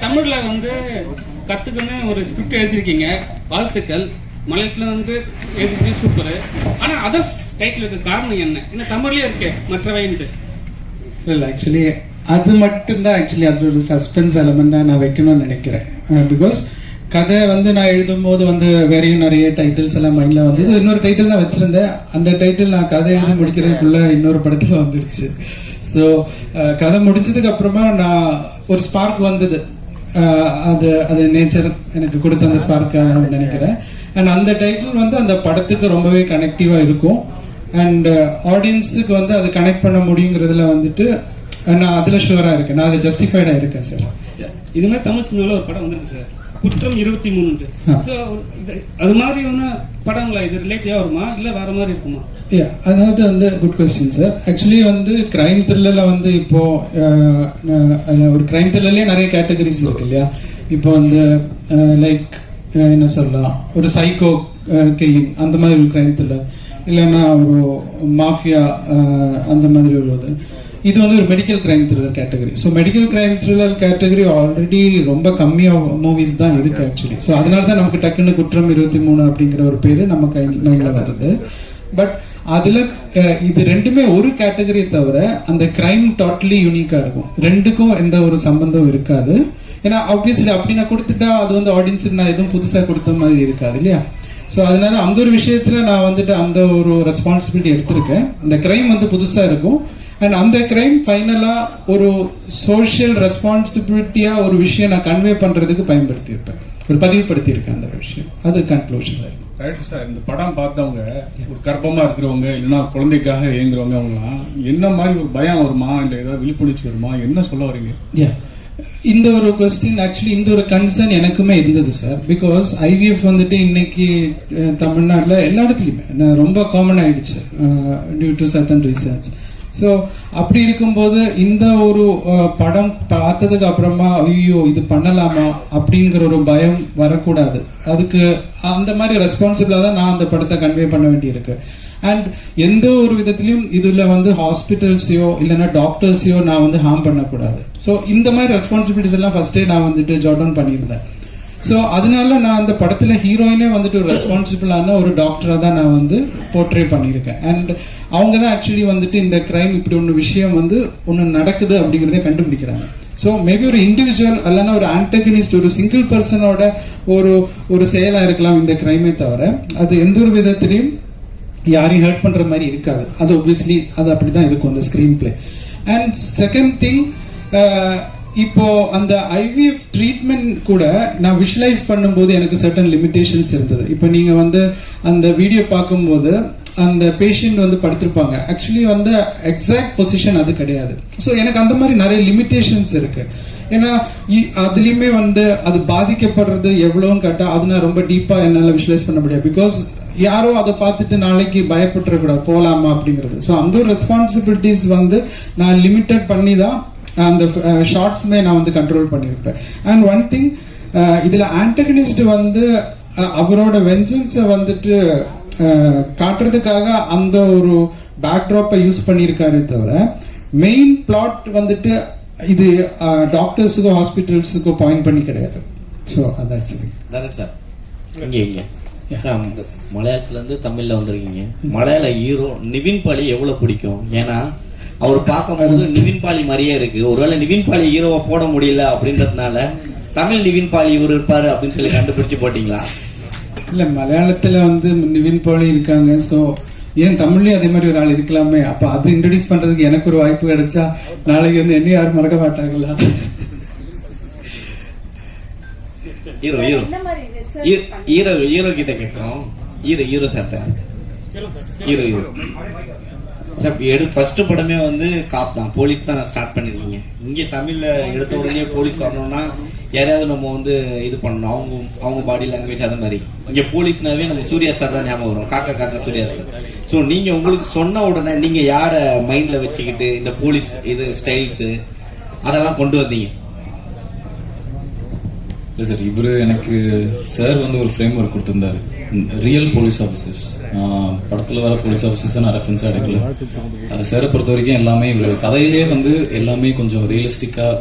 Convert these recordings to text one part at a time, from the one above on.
தமிழ்ல வந்து கத்துக்குன்னு ஒரு ஸ்கிரிப்ட் எழுதிருக்கீங்க, வாழ்த்துக்கள். மலையாளத்துல வந்து எழுதி சூப்பர். ஆனா அதர்ஸ் டைட்டில் இருக்க காரணம் என்ன? ஏன்னா தமிழ்லயே இருக்கே மற்றவைன்ட்டு. இல்ல ஆக்சுவலி அது மட்டும்தான் ஆக்சுவலி அது ஒரு சஸ்பென்ஸ் எலமெண்டா நான் வைக்கணும்னு நினைக்கிறேன். பிகாஸ் கதை வந்து நான் எழுதும் போது வந்து வேறையும் நிறைய டைட்டில்ஸ் எல்லாம் மைண்ட்ல வந்தது. இன்னொரு டைட்டில் தான் வச்சிருந்தேன். அந்த டைட்டில் நான் கதை எழுதி முடிக்கிறதுக்குள்ள இன்னொரு படத்துல வந்துருச்சு. ஸோ கதை முடிஞ்சதுக்கு அப்புறமா நான் ஒரு ஸ்பார்க் வந்தது. அது அது நேச்சர் எனக்கு கொடுத்த அந்த ஸ்பார்க் நினைக்கிறேன். அண்ட் அந்த டைட்டில் வந்து அந்த படத்துக்கு ரொம்பவே கனெக்டிவா இருக்கும். அண்ட் ஆடியன்ஸுக்கு வந்து அது கனெக்ட் பண்ண முடியுங்கிறதுல வந்துட்டு நான் அதுல ஷுவரா இருக்கேன். நான் அதுல ஜஸ்டிஃபைடா இருக்கேன் சார். இது மாதிரி தமிழ் சினிமாவில் ஒரு படம் வந்திருக்கு சார், குற்றம் 23. அது மாதிரியான படங்களா இது ரிலேட்டிவா வருமா இல்ல வேற மாதிரி இருக்குமா? அதாவது வந்து குட் கொஸ்டின் சார். ஆக்சுவலி வந்து கிரைம் த்ரில்லர்ல வந்து இப்போ ஒரு கிரைம் த்ரில்லர்லயே நிறைய கேட்டகரிஸ் இருக்கு இல்லையா? இப்போ வந்து லைக் என்ன சொல்லலாம், ஒரு சைக்கோ கில்லிங் அந்த மாதிரி ஒரு கிரைம் த்ரில்லர், இல்லைன்னா ஒரு மாஃபியா அந்த மாதிரி உள்ளது. இது வந்து ஒரு medical crime thriller category. So medical crime thriller category already ரொம்ப கம்மியாக மூவிஸ் தான் இருக்கு ஆக்சுவலி. ஸோ அதனால தான் நமக்கு டக்குன்னு குற்றம் 23 அப்படிங்கிற ஒரு பேரு நம்ம மைண்ட்ல வருது. பட் அதுல இது ரெண்டுமே ஒரு கேட்டகரியை தவிர அந்த கிரைம் டோட்டலி யூனிக்கா இருக்கும். ரெண்டுக்கும் எந்த ஒரு சம்பந்தம் இருக்காது. ஏன்னா ஆப்வியஸ்லி அப்படி நான் கொடுத்துட்டா அது வந்து ஆடியன்ஸுக்கு நான் எதுவும் புதுசா கொடுத்த மாதிரி இருக்காது இல்லையா? ஸோ அதனால அந்த ஒரு விஷயத்துல நான் வந்துட்டு அந்த ஒரு ரெஸ்பான்சிபிலிட்டி எடுத்திருக்கேன். இந்த கிரைம் வந்து புதுசா இருக்கும். அண்ட் அந்த கிரைம் ஃபைனலா ஒரு சோஷியல் ரெஸ்பான்சிபிலிட்டியா ஒரு விஷயம் நான் கன்வே பண்றதுக்கு பயன்படுத்தியிருப்பேன், ஒரு பதிவுபடுத்தி இருக்கேன் அந்த விஷயம். அது கன்க்ளூஷன்ல இருக்கும். Right sir. இந்த படம் பார்த்தவங்க ஒரு கர்ப்பமா இருக்கிறவங்க இல்லைன்னா குழந்தைக்காக இயங்குறவங்க அவங்கலாம் என்ன மாதிரி ஒரு பயம் வருமா, இல்லை ஏதாவது விழிப்புணர்ச்சி வருமா, என்ன சொல்ல வரீங்க? இந்த ஒரு கொஸ்டின் ஆக்சுவலி இந்த ஒரு கன்சர்ன் எனக்குமே இருந்தது சார். பிகாஸ் ஐவிஎஃப் வந்துட்டு இன்னைக்கு தமிழ்நாட்டில் எல்லா இடத்துலையுமே ரொம்ப காமன் ஆயிடுச்சு due to certain reasons. So அப்படி இருக்கும்போது இந்த ஒரு படம் பார்த்ததுக்கு அப்புறமா ஐயோ இது பண்ணலாமா அப்படிங்கிற ஒரு பயம் வரக்கூடாது. அதுக்கு அந்த மாதிரி ரெஸ்பான்சிபிளா தான் நான் அந்த படத்தை கன்வே பண்ண வேண்டியிருக்கு. அண்ட் எந்த ஒரு விதத்திலையும் இதுல வந்து ஹாஸ்பிட்டல்ஸையோ இல்லைன்னா டாக்டர்ஸையோ நான் வந்து ஹார்ம் பண்ணக்கூடாது. ஸோ இந்த மாதிரி ரெஸ்பான்சிபிலிட்டிஸ் எல்லாம் ஃபர்ஸ்டே நான் வந்துட்டு ஜாட் டவுன் பண்ணியிருந்தேன். ஸோ அதனால நான் அந்த படத்துல ஹீரோயினே வந்துட்டு ஒரு ரெஸ்பான்சிபிளான ஒரு டாக்டரா தான் நான் வந்து போர்ட்ரே பண்ணியிருக்கேன். அண்ட் அவங்க தான் ஆக்சுவலி வந்துட்டு இந்த கிரைம் இப்படி ஒன்று விஷயம் வந்து ஒன்று நடக்குது அப்படிங்கிறத கண்டுபிடிக்கிறாங்க. ஸோ மேபி ஒரு இண்டிவிஜுவல் அல்லனா ஒரு ஆன்டகனிஸ்ட் ஒரு சிங்கிள் பர்சனோட ஒரு செயலா இருக்கலாம் இந்த கிரைமே தவிர அது எந்த ஒரு விதத்திலையும் யாரையும் ஹர்ட் பண்ற மாதிரி இருக்காது. அது ஒப்வியஸ்லி அது அப்படிதான் இருக்கும் அந்த screen play. And second thing, இப்போ அந்த ஐவிஎஃப் ட்ரீட்மெண்ட் கூட நான் விஷுவலைஸ் பண்ணும்போது எனக்கு சர்டன் லிமிடேஷன்ஸ் இருந்தது. இப்போ நீங்க வந்து அந்த வீடியோ பார்க்கும்போது அந்த பேஷண்ட் வந்து படுத்திருப்பாங்க. ஆக்சுவலி வந்து எக்ஸாக்ட் பொசிஷன் அது கிடையாது. ஸோ எனக்கு அந்த மாதிரி நிறைய லிமிடேஷன்ஸ் இருக்கு. ஏன்னா அதுலயுமே வந்து அது பாதிக்கப்படுறது எவ்வளோன்னு கேட்டா அது நான் ரொம்ப டீப்பா என்னால விஷுவலைஸ் பண்ண முடியாது. பிகாஸ் யாரோ அதை பார்த்துட்டு நாளைக்கு பயப்பட்டுறக்கூடாது போலாமா அப்படிங்கிறது. ஸோ அந்த ஒரு ரெஸ்பான்சிபிலிட்டிஸ் வந்து நான் லிமிட்டட் பண்ணி தான் அந்த ஷார்ட்ஸ்மே நான் வந்து கண்ட்ரோல் பண்ணியிருப்பேன். அண்ட் ஒன் திங், இதுல ஆன்டகனிஸ்ட் வந்து அவரோட வெஞ்சன்ஸை வந்துட்டு காட்டுறதுக்காக அந்த ஒரு பேக்ட்ராப்பை யூஸ் பண்ணியிருக்காரே தவிர மெயின் பிளாட் வந்துட்டு இது டாக்டர்ஸுக்கோ ஹாஸ்பிட்டல்ஸுக்கோ பாயிண்ட் பண்ணி கிடையாது. ஸோ அதான் சார். மலையாளத்துல இருந்து தமிழ்ல வந்திருக்கீங்க. மலையாள ஹீரோ நிவின் பாலி எவ்வளவு பிடிக்கும்? ஏன்னா அவர் பார்க்கும்போது நிவின் பாலி மாதிரியே இருக்கு. ஒருவேளை நிவின் பாலி ஹீரோவை போட முடியல அப்படின்றதுனால தமிழ் நிவின் பாலி இவர் இருப்பாரு அப்படின்னு சொல்லி கண்டுபிடிச்சு போட்டீங்களா? இல்ல, மலையாளத்துல வந்து நிவின் பாலி இருக்காங்க. ஸோ ஏன் தமிழ்லயும் அதே மாதிரி ஒரு ஆள் இருக்கலாமே. அப்ப அது இன்ட்ரோடியூஸ் பண்றதுக்கு எனக்கு ஒரு வாய்ப்பு கிடைச்சா நாளைக்கு வந்து என்ன யாரும் மறக்க மாட்டாங்களா? ஹீரோ ஹீரோ ஹீரோ ஹீரோ கிட்ட கேட்கிறோம். ஹீரோ சார்ட்ட ஹீரோ சார் ஃபர்ஸ்ட் படமே வந்து காப் தான், போலீஸ் தான் ஸ்டார்ட் பண்ணிருக்கீங்க. இங்க தமிழ்ல எடுத்த உடனே போலீஸ் வரணும்னா யாரையாவது நம்ம வந்து இது பண்ணணும், அவங்க பாடி லாங்குவேஜ் அது மாதிரி. இங்க போலீஸ்னாவே நம்ம சூர்யா சார் தான் ஞாபகம் வரும், காக்கா காக்கா சூர்யா சார். ஸோ நீங்க உங்களுக்கு சொன்ன உடனே நீங்க யார மைண்ட்ல வச்சுக்கிட்டு இந்த போலீஸ் இது ஸ்டைல்ஸ் அதெல்லாம் கொண்டு வந்தீங்க? இல்லை சார், இவர் எனக்கு சார் வந்து ஒரு ஃப்ரேம் ஒர்க் கொடுத்துருந்தாரு. ரியல் போலீஸ் ஆஃபீஸர்ஸ், படத்தில் வர போலீஸ் ஆஃபீஸர்ஸை நான் ரெஃபரன்ஸாக எடுக்கல. சாரை பொறுத்த வரைக்கும் எல்லாமே இவர் கதையிலே வந்து எல்லாமே கொஞ்சம் ரியலிஸ்டிக்காக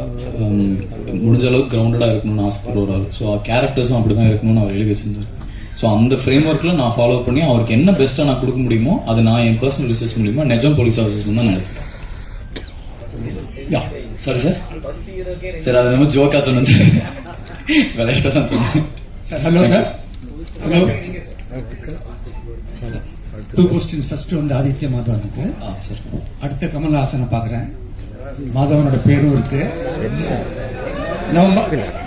முடிஞ்ச அளவுக்கு கிரவுண்டடாக இருக்கணும்னு ஆசைப்படுற ஒரு ஆள். ஸோ கேரக்டர்ஸும் அப்படி தான் இருக்கணும்னு அவர் எழுதி வச்சிருந்தார். ஸோ அந்த ஃப்ரேம் ஒர்க்கில் நான் ஃபாலோ பண்ணி அவருக்கு என்ன பெஸ்ட்டாக நான் கொடுக்க முடியுமோ அது நான் என் பர்சனல் ரிசர்ச் மூலிமா நிஜம் போலீஸ் ஆஃபீஸர்ஸ் தான் நான் எடுத்தேன். சாரி சார் சார் அது நம்ம ஜோக்கா சொன்னேன் சார், விளையாட்டாக தான் சொன்னேன் sir. Hello sir. Hello. 2 questions. First வந்து ஆதித்ய மாதவனுக்கு, சார். அடுத்த கமல்ஹாசனை பார்க்குறேன். மாதவனோட பேரும் இருக்கு.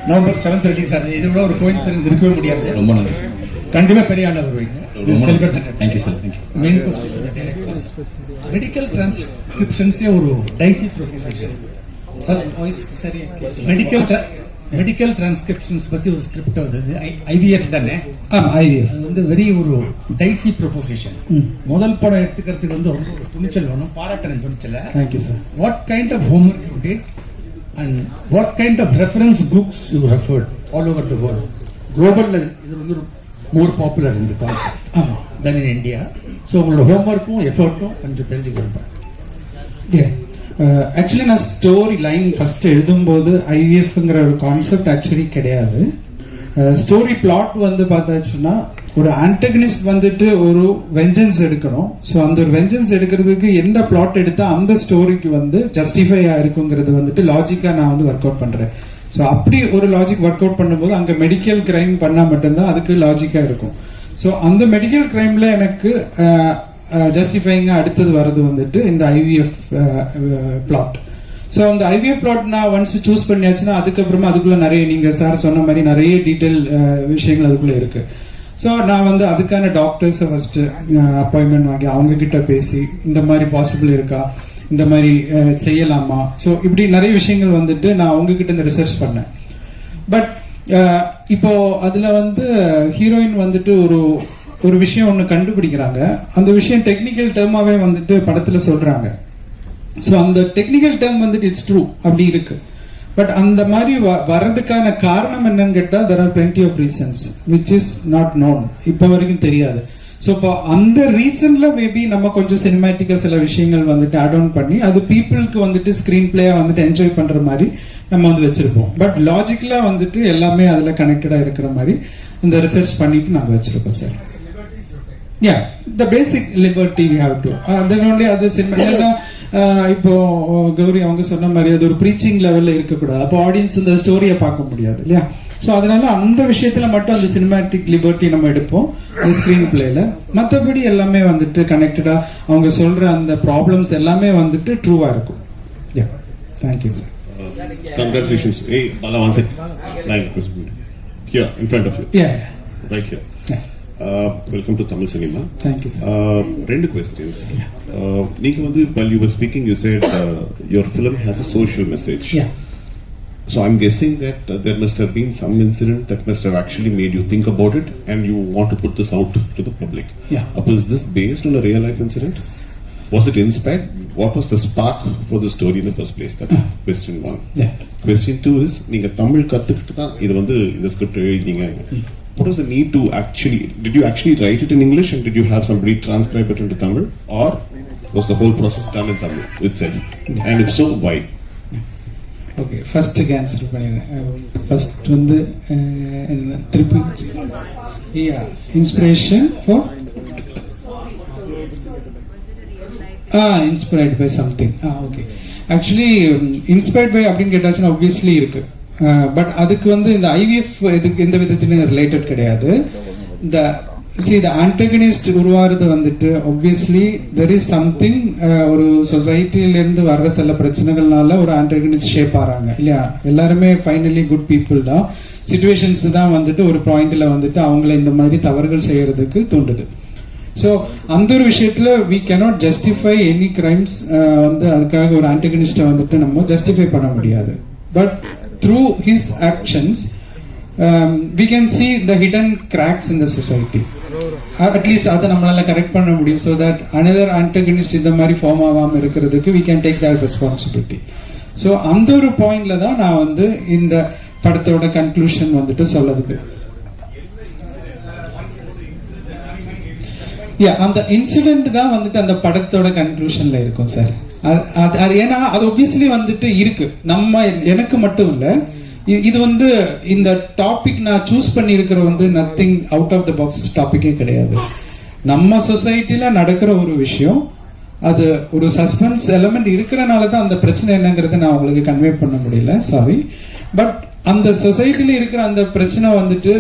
நவம்பர் 7th ரிலீஸ் ஆகுது. இது விட ஒரு கோயின்சிடன்ஸ் இருக்கவே முடியாது. ரொம்ப நன்றி சார். கண்டிப்பா பெரிய ஆளா வருவீங்க. Thank you sir. Thank you. Main question medical டிரான்ஸ்கிரிப்ஷன்ஸே ஒரு டைசி ப்ரொஃபஷன். மெடிக்கல் டிரான்ஸ்கிரிப்ஷன்ஸ் பத்தி ஒரு ஸ்கிரிப்ட் வந்தது. ஐவிஎஃப் தானே? ஐவிஎஃப். அது வந்து வெரி ஒரு டைசி ப்ரொபோசிஷன். முதல் படம் எடுத்துக்கிறதுக்கு வந்து ரொம்ப ஒரு துணிச்சல் வேணும். பாராட்டுறேன் துணிச்சல. Thank you sir. What kind of homework you did and what kind of reference books you referred all over the world? குளோபல்ல இது வந்து மோர் பாப்புலர் இந்த concept then in India. So உங்களோட ஹோம்ஒர்க்கும் எஃபர்ட்டும் கொஞ்சம் தெரிஞ்சுக்கிறேன். ஆக்சுவலி நான் ஸ்டோரி லைன் ஃபர்ஸ்ட் எழுதும்போது ஐவிஎஃப்ங்கிற ஒரு கான்செப்ட் ஆக்சுவலி கிடையாது. ஸ்டோரி பிளாட் வந்து பார்த்தாச்சுன்னா ஒரு ஆன்டகனிஸ்ட் வந்துட்டு ஒரு வெஞ்சன்ஸ் எடுக்கணும். ஸோ அந்த ஒரு வெஞ்சன்ஸ் எடுக்கிறதுக்கு எந்த பிளாட் எடுத்தா அந்த ஸ்டோரிக்கு வந்து ஜஸ்டிஃபை ஆயிருக்குங்கிறது வந்துட்டு லாஜிக்கா நான் வந்து ஒர்க் அவுட் பண்றேன். ஸோ அப்படி ஒரு லாஜிக் ஒர்க் அவுட் பண்ணும்போது அங்கே மெடிக்கல் கிரைம் பண்ணால் மட்டும்தான் அதுக்கு லாஜிக்காக இருக்கும். ஸோ அந்த மெடிக்கல் கிரைம்ல எனக்கு ஜஸ்டிஃபைங்காக அடுத்தது வர்றது வந்துட்டு இந்த ஐவிஎஃப் பிளாட். ஸோ அந்த ஐவிஎஃப் பிளாட் நான் ஒன்ஸ் சூஸ் பண்ணியாச்சுன்னா அதுக்கப்புறமா அதுக்குள்ள நிறைய நீங்கள் சார் சொன்ன மாதிரி நிறைய டீட்டெயில் விஷயங்கள் அதுக்குள்ள இருக்கு. ஸோ நான் வந்து அதுக்கான டாக்டர்ஸை ஃபர்ஸ்ட் அப்பாயின்மெண்ட் வாங்கி அவங்க கிட்ட பேசி இந்த மாதிரி பாசிபிள் இருக்கா, இந்த மாதிரி செய்யலாமா, ஸோ இப்படி நிறைய விஷயங்கள் வந்துட்டு நான் உங்ககிட்ட இந்த ரிசர்ச் பண்ணேன். பட் இப்போ அதுல வந்து ஹீரோயின் வந்துட்டு ஒரு விஷயம் ஒன்று கண்டுபிடிக்கிறாங்க. அந்த விஷயம் டெக்னிக்கல் டேர்மாவே வந்துட்டு படத்துல சொல்றாங்க. ஸோ அந்த டெக்னிக்கல் டேர்ம் வந்துட்டு இட்ஸ் ட்ரூ அப்படி இருக்கு. பட் அந்த மாதிரி வர்றதுக்கான காரணம் என்னன்னு கேட்டா there are plenty of reasons which is not known. இப்போ வரைக்கும் தெரியாது. ஸோ இப்போ அந்த ரீசன்ல மேபி நம்ம கொஞ்சம் சினிமேட்டிக்கா சில விஷயங்கள் வந்துட்டு ஆட் ஆன் பண்ணி அது பீப்புளுக்கு வந்துட்டு ஸ்கிரீன் பிளேயா வந்துட்டு என்ஜாய் பண்ற மாதிரி நம்ம வந்து வச்சிருப்போம். பட் லாஜிக்கலா வந்துட்டு எல்லாமே அதுல கனெக்டடா இருக்கிற மாதிரி இந்த ரிசர்ச் பண்ணிட்டு நாங்க வச்சிருக்கோம் sir. the basic liberty we have to then only அது சினிமா. இப்போ கௌரி அவங்க சொன்ன மாதிரி அது ஒரு ப்ரீச்சிங் லெவல்ல இருக்கக்கூடாது. அப்போ ஆடியன்ஸ் இந்த ஸ்டோரியை பார்க்க முடியாது இல்லையா? ஸோ அதனால அந்த விஷயத்துல மட்டும் அந்த சினிமேட்டிக் லிபர்ட்டி நம்ம எடுப்போம் ஸ்கிரீன் பிளேல. மற்றபடி எல்லாமே வந்துட்டு கனெக்டடா அவங்க சொல்ற அந்த ப்ராப்ளம்ஸ் எல்லாமே வந்துட்டு ட்ரூவா இருக்கும். Thank you sir. Congratulations. Hey, Bala, one second. Line question. Here, in front of you. Right here. Welcome to Tamil Cinema. Thank you, sir. Two questions. Neenga vandu while you were speaking, you said your film has a social message. So I'm guessing that there must have been some incident that must have actually made you think about it, and you want to put this out to the public. Is this based on a real life incident? Was it inspired? What was the spark for the story in the first place? That's question one. Question two is, neenga Tamil kattukittu dhaan idu vandu indha script eludinga. What was the need to did you actually write it in English and did you have somebody transcribe it into Tamil, or was the whole process done in Tamil itself? And if so, why? Okay, first answer பண்ணிடுறேன். First வந்து திருப்பி inspiration for inspired by something. Okay, actually inspired by அப்படின்னு கேட்டாச்சுன்னா obviously இருக்கு. But அதுக்கு வந்து இந்த IVF இதுக்கு எந்த விதத்திலும் ரிலேட்டட் கிடையாது. இந்த ஆன்டகனிஸ்ட் உருவாறது வந்துட்டு obviously there is something ஒரு சொசைட்டில இருந்து வர்ற சில பிரச்சனைகள்னால ஒரு ஆன்டகனிஸ்ட் ஷேப் ஆறாங்க இல்லையா? எல்லாருமே ஃபைனலி குட் பீப்புள் தான். சிச்சுவேஷன்ஸ் தான் வந்துட்டு ஒரு பாயிண்ட்ல வந்துட்டு அவங்கள இந்த மாதிரி தவறுகள் செய்யறதுக்கு தூண்டுது. ஸோ அந்த ஒரு விஷயத்துல we cannot justify any crimes. வந்து அதுக்காக ஒரு ஆன்டகனிஸ்ட வந்துட்டு நம்ம ஜஸ்டிஃபை பண்ண முடியாது. But through his actions we can see the hidden cracks in the society. At least அதை நம்மளால கரெக்ட் பண்ண முடியும். so that another antagonist இந்த மாதிரி ஃபார்ம் ஆகாம இருக்கிறதுக்கு we can take that responsibility. so அந்த ஒரு பாயிண்ட்ல தான் நான் வந்து இந்த படத்தோட கன்க்ளூஷன் வந்துட்டு சொல்லதுக்கு அந்த இன்சிடென்ட் தான் வந்துட்டு அந்த படத்தோட கன்க்ளூஷன்ல இருக்கும் சார். அது ஏன்னா அது ஒபியஸ்லி வந்துட்டு இருக்கு. நம்ம எனக்கு மட்டும் இல்ல இது வந்து இந்த டாபிக் நான் சூஸ் பண்ணியிருக்கிற வந்து nothing out of the box டாபிக்கே கிடையாது. நம்ம சொசைட்டில நடக்கிற ஒரு விஷயம், அது ஒரு சஸ்பென்ஸ் எலமெண்ட் இருக்கிறனால தான் அந்த பிரச்சனை என்னங்கிறத நான் உங்களுக்கு கன்வே பண்ண முடியல, சாரி. பட் அந்த சொசைட்டில இருக்கிற அந்த பிரச்சனை வந்துட்டு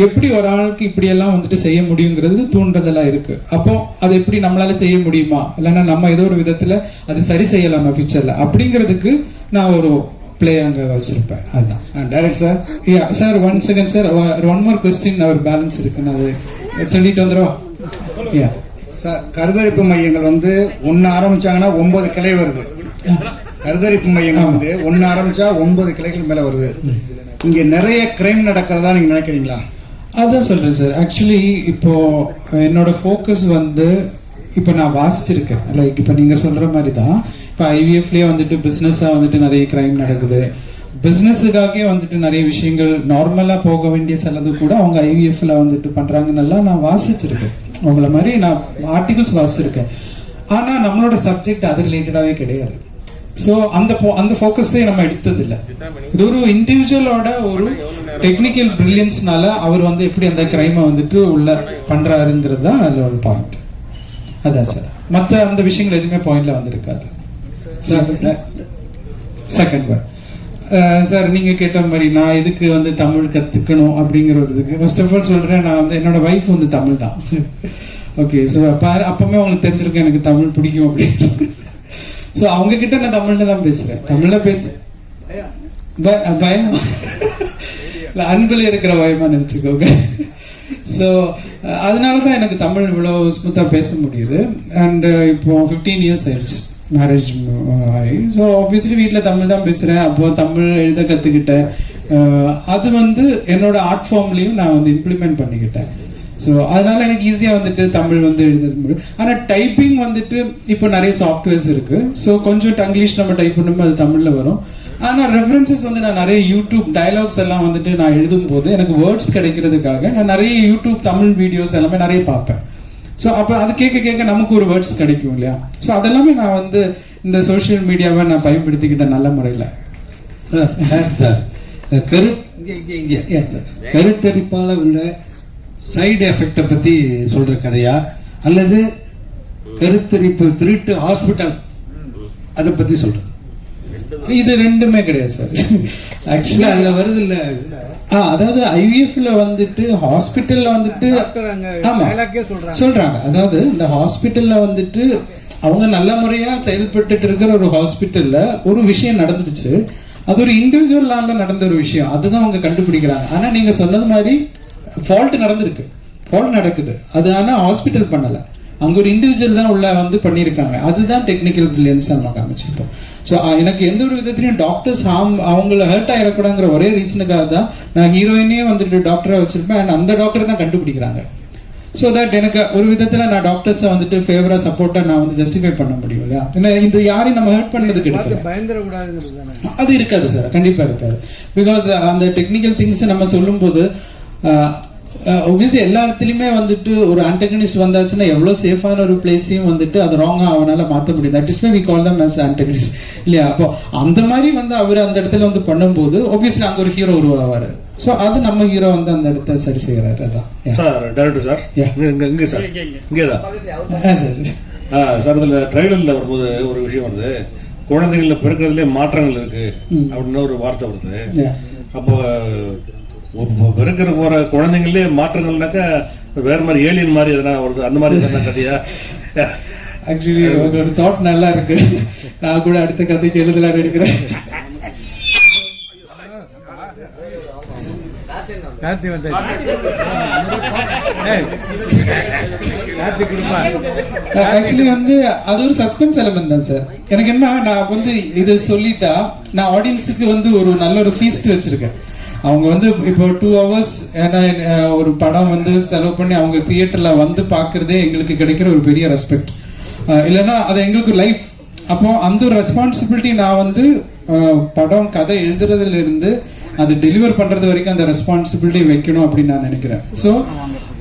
எப்படி ஒரு ஆளுக்கு இப்படி எல்லாம் வந்துட்டு செய்ய முடியுங்கிறது தூண்டுதலா இருக்கு. அப்போ அது எப்படி நம்மளால செய்ய முடியுமா, இல்லைன்னா நம்ம ஏதோ ஒரு விதத்துல அது சரி செய்யலாமா ஃபியூச்சர்ல அப்படிங்கிறதுக்கு நான் ஒரு பிளே அங்க வச்சிருப்பேன். அதுதான் direct sir. Sir 1 second sir, 1 more question அவர் பேலன்ஸ் இருக்குன்னு அது சொல்லிட்டு வந்துடும். சார், கருத்தரிப்பு மையங்கள் வந்து 1 ஆரம்பிச்சாங்கன்னா 9 கிளை வருது. கருத்தரிப்பு மையங்கள் வந்து 1 ஆரம்பிச்சா 9 கிளைகள் மேல வருது. இங்க நிறைய கிரைம் நடக்கிறதா நீங்க நினைக்கிறீங்களா? அதான் சொல்றேன் சார். ஆக்சுவலி இப்போ என்னோட ஃபோக்கஸ் வந்து இப்போ நான் வாசிச்சிருக்கேன். லைக் இப்போ நீங்க சொல்ற மாதிரி தான் இப்போ ஐவிஎஃப்லயே வந்துட்டு பிசினஸா வந்துட்டு நிறைய கிரைம் நடக்குது. பிசினஸுக்காகவே வந்துட்டு நிறைய விஷயங்கள் நார்மலா போக வேண்டிய சிலது கூட அவங்க ஐவிஎஃப்ல வந்துட்டு பண்றாங்கன்னு நான் வாசிச்சிருக்கேன். அவங்கள மாதிரி நான் ஆர்டிகல்ஸ் வாசிச்சிருக்கேன். ஆனா நம்மளோட சப்ஜெக்ட் அது ரிலேட்டடாவே கிடையாது. ஸோ அந்த ஃபோக்கஸே நம்ம எடுத்தது இல்லை. இது ஒரு இண்டிவிஜுவலோட ஒரு டெக்னிக்கல் பிரில்லியன்ஸ்னால அவர் வந்து எப்படி அந்த கிரைமை வந்துட்டு உள்ள பண்றாருங்கிறது தான் அதுல ஒரு பாயிண்ட். அதான் சார், மற்ற அந்த விஷயங்கள் எதுவுமே பாயிண்ட்ல வந்திருக்காது. செகண்ட் ஒன் சார், நீங்க கேட்ட மாதிரி நான் இதுக்கு வந்து தமிழ் கத்துக்கணும் அப்படிங்கிற ஒரு இதுக்கு ஃபர்ஸ்ட் ஆஃப் ஆல் சொல்றேன், நான் வந்து என்னோட வைஃப் வந்து தமிழ் தான். ஓகே, ஸோ அப்பவுமே உங்களுக்கு தெரிஞ்சிருக்கேன் எனக்கு தமிழ் பிடிக்கும் அப்படின்னு. ஸோ அவங்க கிட்ட நான் தமிழ்ல தான் பேசுறேன். தமிழ்ல பயம் அன்புல இருக்கிற பயமா நினைச்சுக்கோங்க. ஸோ அதனாலதான் எனக்கு தமிழ் இவ்வளவு ஸ்மூத்தா பேச முடியுது. அண்ட் இப்போ 15 years ஆயிடுச்சு மேரேஜ் ஆகி. ஸோ ஆப்வியஸ்லி வீட்டில் தமிழ் தான் பேசுறேன். அப்போ தமிழ் எழுத கத்துக்கிட்டேன். அது வந்து என்னோட ஆர்ட் ஃபார்ம்லயும் நான் வந்து இம்ப்ளிமெண்ட் பண்ணிக்கிட்டேன். ஸோ அதனால எனக்கு ஈஸியா வந்துட்டு தமிழ் வந்து எழுத முடியும். ஆனா டைப்பிங் வந்துட்டு இப்போ நிறைய சாஃப்ட்வேர்ஸ் இருக்கு. ஸோ கொஞ்சம் டங்கிலீஷ் நம்ம டைப் பண்ணும்போது அது தமிழ்ல வரும். ஆனா ரெஃபரன்சஸ் வந்து நான் நிறைய யூடியூப் டயலாக்ஸ் எல்லாம் வந்துட்டு நான் எழுதும் போது எனக்கு வேர்ட்ஸ் கிடைக்கிறதுக்காக நான் நிறைய யூடியூப் தமிழ் வீடியோஸ் எல்லாமே நிறைய பார்ப்பேன். ஸோ அப்போ அது கேட்க கேட்க நமக்கு ஒரு வேர்ட்ஸ் கிடைக்கும் இல்லையா. ஸோ அதெல்லாமே நான் வந்து இந்த சோசியல் மீடியாவை நான் பயன்படுத்திக்கிட்டேன் நல்ல முறையில். சார், கருத்தரிப்பால வந்து சைடு எஃபெக்டை பத்தி சொல்ற கதையா அல்லது கருத்தரிப்பு திருட்டு ஹாஸ்பிட்டல் அதை பத்தி சொல்றது? இது ரெண்டுமே கிடையாது சார். ஆக்சுவலா அதுல வருது இல்ல, அதாவது ஐவிஎஃப்ல வந்துட்டு ஹாஸ்பிட்டல்ல வந்துட்டு சொல்றாங்க. அதாவது இந்த ஹாஸ்பிட்டல்ல வந்துட்டு அவங்க நல்ல முறையா செயல்பட்டு இருக்கிற ஒரு ஹாஸ்பிட்டல்ல ஒரு விஷயம் நடந்துச்சு. அது ஒரு இண்டிவிஜுவல் லான்ல நடந்த ஒரு விஷயம், அதுதான் அவங்க கண்டுபிடிக்கிறாங்க. ஆனா நீங்க சொன்னது மாதிரி ஃபால்ட் நடந்திருக்கு, ஃபால்ட் நடக்குது. அது ஆனா ஹாஸ்பிட்டல் பண்ணல, அங்க ஒரு இண்டிவிஜுவல் தான் உள்ள வந்து பண்ணியிருக்காங்க. அதுதான் டெக்னிக்கல் பிரில்லியன்ஸ் நம்ம காமிச்சிருப்போம். ஸோ எனக்கு எந்த ஒரு விதத்திலையும் டாக்டர்ஸ் அவங்கள ஹர்ட் ஆயிடக்கூடாங்கிற ஒரே ரீசனுக்காக தான் நான் ஹீரோயினே வந்துட்டு டாக்டரா வச்சிருப்பேன். அண்ட் அந்த டாக்டர் தான் கண்டுபிடிக்கிறாங்க. ஸோ தட் எனக்கு ஒரு விதத்துல நான் டாக்டர்ஸை வந்துட்டு ஃபேவரா சப்போர்ட்டா நான் வந்து ஜஸ்டிஃபை பண்ண முடியும் இல்லையா. ஏன்னா இந்த யாரையும் நம்ம ஹர்ட் பண்ணது கிடையாது, அது இருக்காது சார், கண்டிப்பா இருக்காது. பிகாஸ் அந்த டெக்னிக்கல் திங்ஸ் நம்ம சொல்லும் போது obviously எல்லா இடத்துலயுமே வந்துட்டு ஒரு ஆன்டகனிஸ்ட் வந்தாச்சுன்னா எவ்வளவு சேஃபான ஒரு பிளேஸையும் வந்துட்டு அது ராங்கா அவனால மாற்ற முடியும். That is why we call them as antagonist இல்லையா. அப்போ அந்த மாதிரி வந்து அவர் அந்த இடத்துல வந்து பண்ணும்போது obviously அங்க ஒரு ஹீரோ உருவாவாரு. ஸோ அது நம்ம ஹீரோ வந்து அந்த இடத்த சரி செய்யறாரு. அதான் சார். டைரக்டர் சார், இங்க சார், இங்கேதான் சார். சார், இதுல ட்ரைலர்ல வரும்போது ஒரு விஷயம் வருது, குழந்தைங்கள பிறக்கிறதுல மாற்றங்கள் இருக்கு அப்படின்னு ஒரு வார்த்தை வருது. அப்போ பிறக்கிற போற குழந்தைங்களே மாற்றங்கள்னாக்கா வேற மாதிரி ஏலியன் மாதிரி எதனா வருது, அந்த மாதிரி எதனா கதையா? ஆக்சுவலி உங்களோட தாட் நல்லா இருக்கு. நான் கூட அடுத்த கதைக்கு எழுதலாம் எடுக்கிறேன். ஆக்சுவலி வந்து அது ஒரு சஸ்பென்ஸ் எலிமெண்ட் தான் சார். எனக்கு என்ன, நான் வந்து இது சொல்லிட்டா நான் ஆடியன்ஸுக்கு வந்து ஒரு நல்ல ஒரு ஃபீஸ்ட் வச்சிருக்கேன். அவங்க வந்து இப்போ 2 hours ஏன்னா ஒரு படம் வந்து செலவு பண்ணி அவங்க தியேட்டர்ல வந்து பாக்குறதே எங்களுக்கு கிடைக்கிற ஒரு பெரிய ரெஸ்பெக்ட். இல்லைன்னா அது எங்களுக்கு லைஃப். அப்போ அந்த ஒரு ரெஸ்பான்சிபிலிட்டி நான் வந்து படம் கதை எழுதுறதுல இருந்து அது டெலிவர் பண்றது வரைக்கும் அந்த ரெஸ்பான்சிபிலிட்டி வைக்கணும் அப்படின்னு நான் நினைக்கிறேன். ஸோ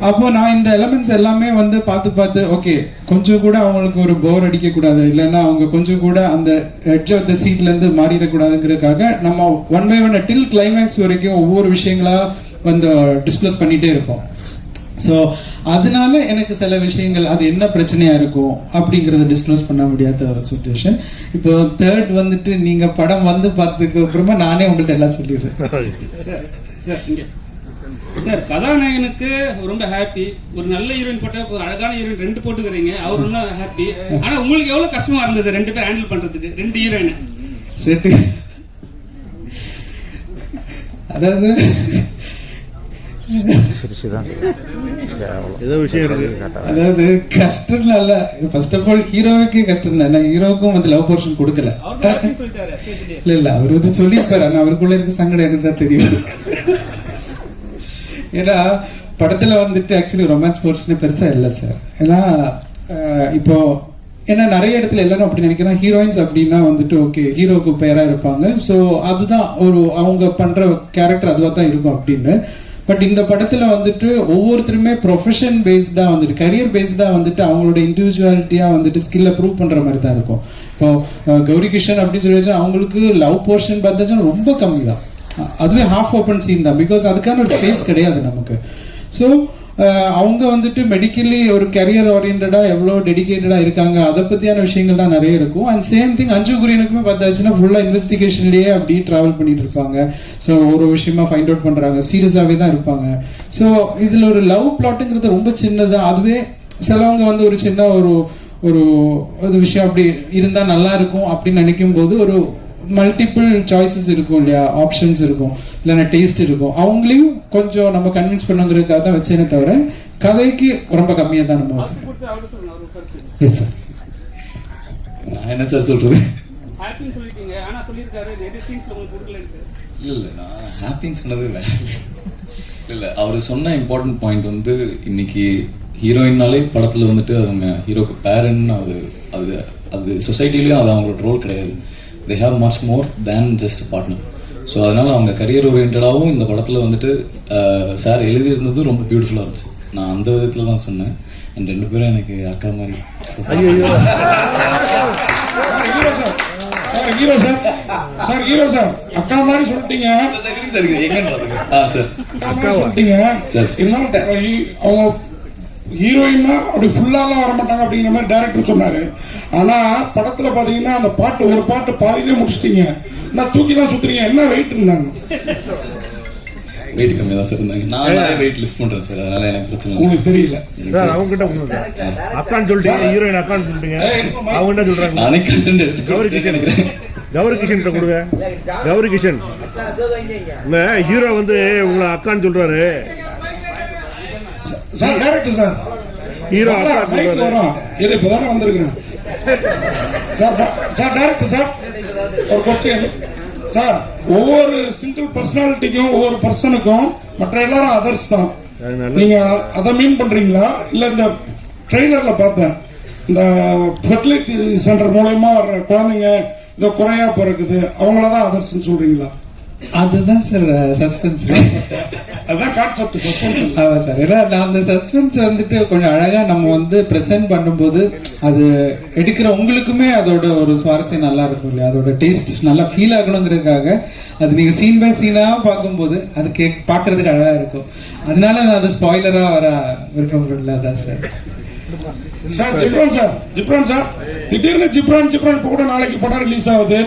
அப்போ நான் இந்த எலமெண்ட்ஸ் எல்லாமே வந்து பார்த்து ஓகே கொஞ்சம் கூட அவங்களுக்கு ஒரு போர் அடிக்க கூடாது, இல்லைன்னா அவங்க கொஞ்சம் கூட அந்த எட்ஜ் ஆஃப் த சீட்ல இருந்து மாறிடக்கூடாதுங்கிறதுக்காக நம்ம one by one till climax வரைக்கும் ஒவ்வொரு விஷயங்களா வந்து டிஸ்கஸ் பண்ணிட்டே இருப்போம். ஸோ அதனால எனக்கு சில விஷயங்கள் அது என்ன பிரச்சனையா இருக்கும் அப்படிங்கறத டிஸ்க்ளோஸ் பண்ண முடியாத ஒரு சுச்சுவேஷன். இப்போ தேர்ட் வந்துட்டு நீங்க படம் வந்து பார்த்ததுக்கு அப்புறமா நானே உங்கள்ட்ட எல்லாம் சொல்லிடுறேன். சார் கதாநாயகனுக்கு ரொம்ப ஹாப்பி, ஒரு நல்ல ஹீரோயின் போட்ட ஒரு அழகான ஹீரோயின் 2 போட்டுக்கிறீங்க, அவர் ரொம்ப ஹாப்பி. ஆனா உங்களுக்கு எவ்வளவு கஷ்டமா இருந்தது 2 பேர் ஹேண்டில் பண்றதுக்கு, 2 ஹீரோயின்? அதாவது அதாவது கஷ்டம் இல்ல, ஃபர்ஸ்ட் ஆஃப் ஆல் ஹீரோவுக்கே கஷ்டம் தான். நான் ஹீரோவுக்கும் வந்து லவ் போர்ஷன் கொடுக்கல. இல்ல அவர் வந்து சொல்லியிருப்பாரு, ஆனா அவருக்குள்ள இருக்க சங்கடம் எனக்கு தான் தெரியும். ஏன்னா படத்துல வந்துட்டு ஆக்சுவலி ரொமான்ஸ் போர்ஷன் பெருசா இல்லை சார். ஏன்னா இப்போ ஏன்னா நிறைய இடத்துல எல்லாரும் அப்படி நினைக்கிறேன், ஹீரோயின்ஸ் அப்படின்னா வந்துட்டு ஓகே ஹீரோக்கு பேரா இருப்பாங்க, ஸோ அதுதான் ஒரு அவங்க பண்ற கேரக்டர் அதுவா தான் இருக்கும் அப்படின்னு. பட் இந்த படத்துல வந்துட்டு ஒவ்வொருத்தருமே ப்ரொஃபஷன் பேஸ்டா வந்துட்டு கரியர் பேஸ்டா வந்துட்டு அவங்களோட இண்டிவிஜுவாலிட்டியா வந்துட்டு ஸ்கில்ல ப்ரூவ் பண்ற மாதிரி தான் இருக்கும். இப்போ கௌரி கிஷன் அப்படின்னு சொல்லி வச்சா அவங்களுக்கு லவ் போர்ஷன் பார்த்தா ரொம்ப கம்மி தான், அதுவே ஹாஃப் ஓப்பன் சீன் தான், பிகாஸ் அதுக்கான ஒரு ஸ்பேஸ் கிடையாது நமக்கு. ஸோ அவங்க வந்துட்டு மெடிக்கலி ஒரு கரியர் ஓரியன்டா எவ்வளவு டெடிகேட்டடா இருக்காங்க, அதை பத்தியான விஷயங்கள் தான் நிறைய இருக்கும். அண்ட் சேம் திங் அஞ்சு குரியனுக்குமே பார்த்தாச்சுன்னா ஃபுல்லா இன்வெஸ்டிகேஷன்லயே அப்படியே டிராவல் பண்ணிட்டு இருப்பாங்க. ஸோ ஒரு விஷயமா ஃபைண்ட் அவுட் பண்றாங்க, சீரியஸாவே தான் இருப்பாங்க. ஸோ இதுல ஒரு லவ் பிளாட்டுங்கிறது ரொம்ப சின்னதா, அதுவே சிலவங்க வந்து ஒரு சின்ன ஒரு ஒரு விஷயம் அப்படி இருந்தா நல்லா இருக்கும் அப்படின்னு நினைக்கும் போது ஒரு மல்டிபிள் சாய்ஸஸ் இருக்கும் இல்லையா, ஆப்ஷன்ஸ் இருக்கும், இல்லைன்னா டேஸ்ட் இருக்கும், அவங்களையும் கொஞ்சம் நம்ம கன்வின்ஸ் பண்ணுங்கிறதுக்காக தான் வச்சேனே தவிர கதைக்கு ரொம்ப கம்மியா தான் நம்ம வச்சோம். Yes sir. நான் என்ன சார் சொல்றது? இல்ல நான் ஹாப்பின்னு சொன்னது வேற. இல்ல அவரு சொன்ன இம்பார்ட்டன்ட் பாயிண்ட் வந்து இன்னைக்கு ஹீரோயின்னாலே படத்துல வந்துட்டு அவங்க ஹீரோக்கு பேரண்ட், அது சொசைட்டிலயும் அது அவங்களோட ரோல் கிடையாது. they have much more than just a partner. So அதனால அவங்க கரியர் ஓரியன்டாகவும் இந்த படத்தில் வந்துட்டு சார் எழுதியிருந்தது ரொம்ப பியூட்டிஃபுல்லாக இருந்துச்சு. நான் அந்த விதத்தில் தான் சொன்னேன். அண்ட் 2 பேரும் எனக்கு அக்கா மாதிரி. ஹீரோ சார் அக்கா மாதிரி சொல்லிட்டீங்க. அவங்க ஹீரோயின்னா அப்படி ஃபுல்லாலாம் வர மாட்டாங்க அப்படிங்கிற மாதிரி டைரக்டர் சொன்னாரு. ஆனா படத்துல பாத்தீங்கன்னா அந்த பாட்டு ஒரு பாட்டு பாதியிலே முடிச்சிட்டீங்க, நான் தூக்கிலாம் சுத்துறீங்க, என்ன வெயிட் இருந்தாங்க? வெயிட் கம்மியா தான் சார் இருந்தாங்க. நான் நிறைய வெயிட் லிஃப்ட் பண்றேன் சார், அதனால எனக்கு பிரச்சனை இல்லை. உங்களுக்கு தெரியல சார், அவங்க கிட்ட அக்கான்னு சொல்லிட்டீங்க, ஹீரோயின் அக்கான்னு சொல்லிட்டீங்க, அவங்க என்ன சொல்றாங்க? நானே கண்டென்ட் எடுத்து கௌரி கிஷன் கிட்ட கொடுங்க. கௌரி கிஷன் ஹீரோ வந்து உங்களை அக்கான்னு சொல்றாரு சார். டைரக்டர் சார் ஹீரோ வரும் இப்பதானே வந்திருக்கிறேன் சார். டைரக்டர் சார் ஒரு கொஸ்டின் சார். ஒவ்வொரு சிங்கிள் பர்சனாலிட்டிக்கும் ஒவ்வொரு பர்சனுக்கும் மற்ற எல்லாரும் அதர்ஸ் தான். நீங்க அதை மீன் பண்றீங்களா இல்ல இந்த ட்ரெய்லர்ல பார்த்தேன் இந்த ஃபெர்டிலிட்டி சென்டர் மூலமா வர்ற குழந்தைங்க இந்த குறையா பிறக்குது அவங்களதான் அதர்ஸ் சொல்றீங்களா? அதுதான் சார் சஸ்பென்ஸ். அதான் கான்செப்ட் சஸ்பென்ஸ். ஆமா சார். ஏன்னா நான் அந்த சஸ்பென்ஸ் வந்துட்டு கொஞ்சம் அழகா நம்ம வந்து பிரசன்ட் பண்ணும்போது அது எடுக்கிற உங்களுக்குமே அதோட ஒரு சுவாரஸ்யம் நல்லா இருக்கும் இல்லையா, அதோட டேஸ்ட் நல்லா ஃபீல் ஆகணுங்கிறதுக்காக அது நீங்க சீன் பை சீனா பார்க்கும்போது அது பாக்குறதுக்கு அழகா இருக்கும். அதனால நான் அது ஸ்பாய்லரா வர விருப்பப்படல. அதான் சார். சார் ஜிப்ரான் சார் திடீர்னு ஜிப்ரான் இப்ப கூட நாளைக்கு படம் ரிலீஸ் ஆகுது.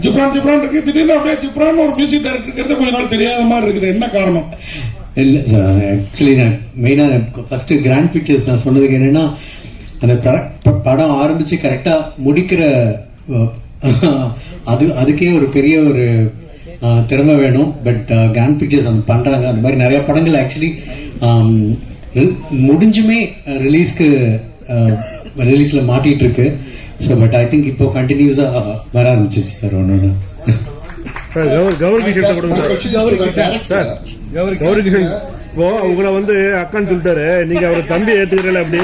ஜிப்ரான் இருக்கு, திடீர்னு அப்படியே ஜிப்ரான் ஒரு மியூசிக் டைரக்டர் இருக்கிறது கொஞ்ச நாள் தெரியாத மாதிரி இருக்குது, என்ன காரணம்? இல்லை சார், ஆக்சுவலி நான் மெயினாக ஃபர்ஸ்ட் கிராண்ட் பிக்சர்ஸ் நான் சொன்னதுக்கு என்னன்னா அந்த படம் ஆரம்பிச்சு கரெக்டா முடிக்கிற அதுக்கே ஒரு பெரிய ஒரு திறமை வேணும். பட் கிராண்ட் பிக்சர்ஸ் அந்த பண்றாங்க. அந்த மாதிரி நிறைய படங்கள் ஆக்சுவலி முடிஞ்சுமே ரிலீஸ்ல மாட்டிட்டு இருக்கு. ஸோ பட் ஐ திங்க் இப்போ கண்டினியூஸா வர ஆரம்பிச்சிச்சு சார். ஒன்று கௌரி கிஷன் இப்போ உங்களை வந்து அக்கான்னு சொல்லிட்டாரு, நீங்க அவரை தம்பி ஏத்துக்கிறீங்களா? அப்படி